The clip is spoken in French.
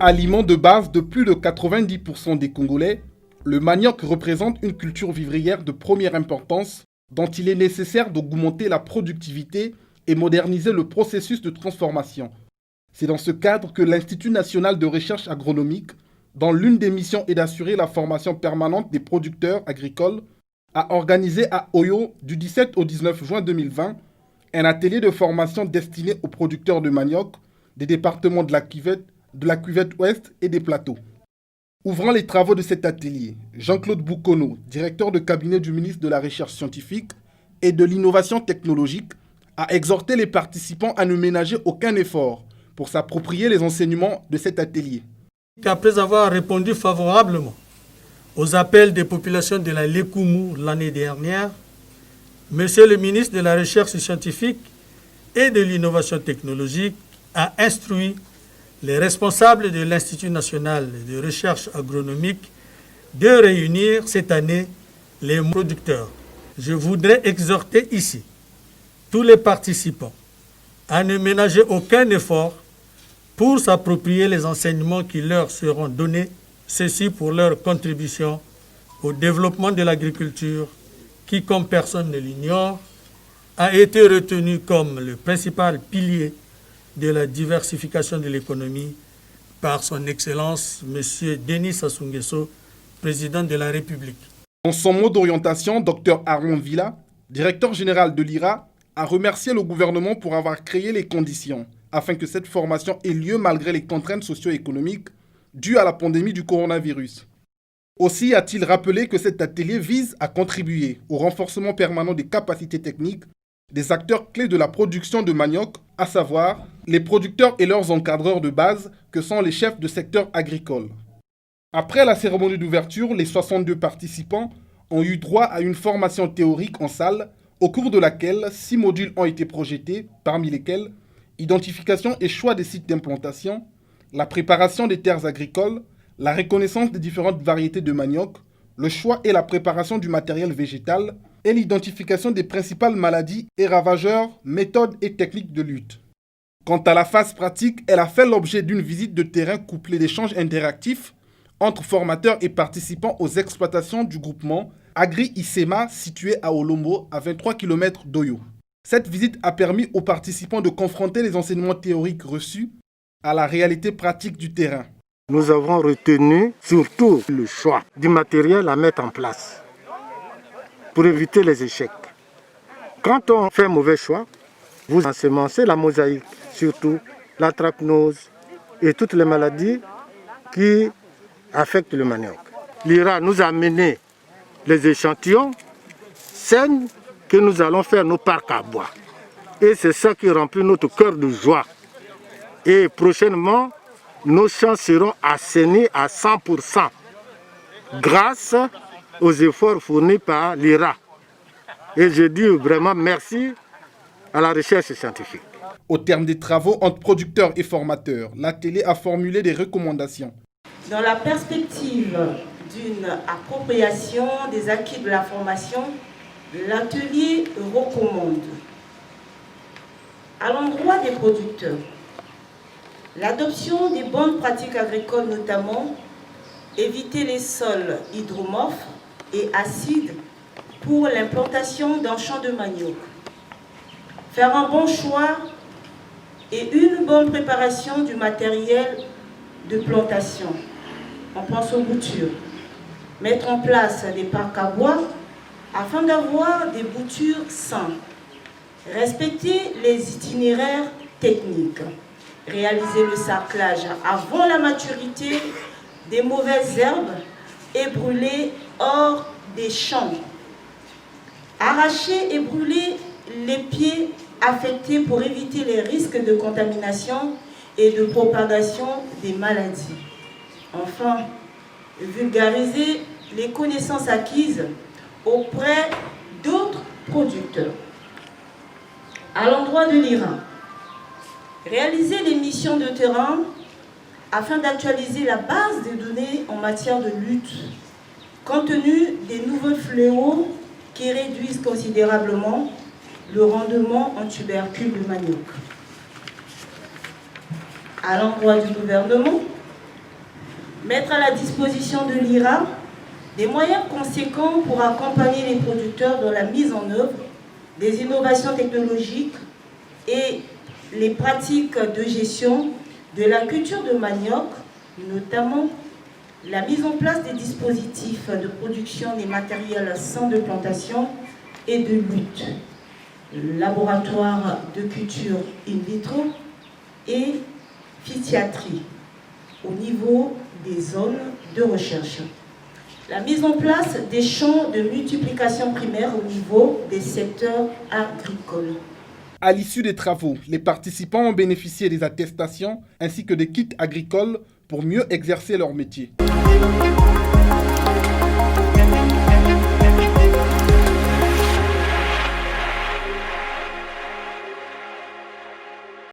Aliment de base de plus de 90% des Congolais, le manioc représente une culture vivrière de première importance dont il est nécessaire d'augmenter la productivité et moderniser le processus de transformation. C'est dans ce cadre que l'Institut national de recherche agronomique, dont l'une des missions est d'assurer la formation permanente des producteurs agricoles, a organisé à Oyo du 17 au 19 juin 2020 un atelier de formation destiné aux producteurs de manioc des départements de la Cuvette Ouest et des Plateaux. Ouvrant les travaux de cet atelier, Jean-Claude Boukono, directeur de cabinet du ministre de la Recherche scientifique et de l'innovation technologique, a exhorté les participants à ne ménager aucun effort pour s'approprier les enseignements de cet atelier. Après avoir répondu favorablement aux appels des populations de la Lekoumou l'année dernière, Monsieur le ministre de la Recherche scientifique et de l'innovation technologique a instruit les responsables de l'Institut national de recherche agronomique de réunir cette année les producteurs. Je voudrais exhorter ici tous les participants à ne ménager aucun effort pour s'approprier les enseignements qui leur seront donnés, ceci pour leur contribution au développement de l'agriculture qui, comme personne ne l'ignore, a été retenu comme le principal pilier de la diversification de l'économie par son Excellence M. Denis Sassou Nguesso, président de la République. Dans son mot d'orientation, Dr Aaron Villa, directeur général de l'IRA, a remercié le gouvernement pour avoir créé les conditions afin que cette formation ait lieu malgré les contraintes socio-économiques dues à la pandémie du coronavirus. Aussi a-t-il rappelé que cet atelier vise à contribuer au renforcement permanent des capacités techniques des acteurs clés de la production de manioc, à savoir les producteurs et leurs encadreurs de base que sont les chefs de secteur agricole. Après la cérémonie d'ouverture, les 62 participants ont eu droit à une formation théorique en salle au cours de laquelle 6 modules ont été projetés, parmi lesquels identification et choix des sites d'implantation, la préparation des terres agricoles, la reconnaissance des différentes variétés de manioc, le choix et la préparation du matériel végétal et l'identification des principales maladies et ravageurs, méthodes et techniques de lutte. Quant à la phase pratique, elle a fait l'objet d'une visite de terrain couplée d'échanges interactifs entre formateurs et participants aux exploitations du groupement Agri-Issema situé à Olombo, à 23 km d'Oyo. Cette visite a permis aux participants de confronter les enseignements théoriques reçus à la réalité pratique du terrain. Nous avons retenu surtout le choix du matériel à mettre en place pour éviter les échecs. Quand on fait un mauvais choix, vous ensemencez la mosaïque, surtout l'anthracnose et toutes les maladies qui affectent le manioc. L'IRA nous a amené les échantillons sains que nous allons faire nos parcs à bois. Et c'est ça qui remplit notre cœur de joie. Et prochainement, nos champs seront assainis à 100% grâce aux efforts fournis par l'IRA. Et je dis vraiment merci à la recherche scientifique. Au terme des travaux entre producteurs et formateurs, l'atelier a formulé des recommandations. Dans la perspective d'une appropriation des acquis de la formation, l'atelier recommande à l'endroit des producteurs l'adoption des bonnes pratiques agricoles, notamment éviter les sols hydromorphes et acides pour l'implantation d'un champ de manioc, faire un bon choix et une bonne préparation du matériel de plantation. On pense aux boutures. Mettre en place des parcs à bois afin d'avoir des boutures saines. Respecter les itinéraires techniques. Réaliser le sarclage avant la maturité des mauvaises herbes et brûler hors des champs. Arracher et brûler les pieds affectés pour éviter les risques de contamination et de propagation des maladies. Enfin, vulgariser les connaissances acquises auprès d'autres producteurs. À l'endroit de l'IRA, réaliser des missions de terrain afin d'actualiser la base des données en matière de lutte, compte tenu des nouveaux fléaux qui réduisent considérablement le rendement en tubercules de manioc. À l'endroit du gouvernement, Mettre à la disposition de l'IRA des moyens conséquents pour accompagner les producteurs dans la mise en œuvre des innovations technologiques et les pratiques de gestion de la culture de manioc, notamment la mise en place des dispositifs de production des matériels sains de plantation et de lutte, laboratoire de culture in vitro et physiatrie au niveau des zones de recherche. La mise en place des champs de multiplication primaire au niveau des secteurs agricoles. À l'issue des travaux, les participants ont bénéficié des attestations ainsi que des kits agricoles pour mieux exercer leur métier.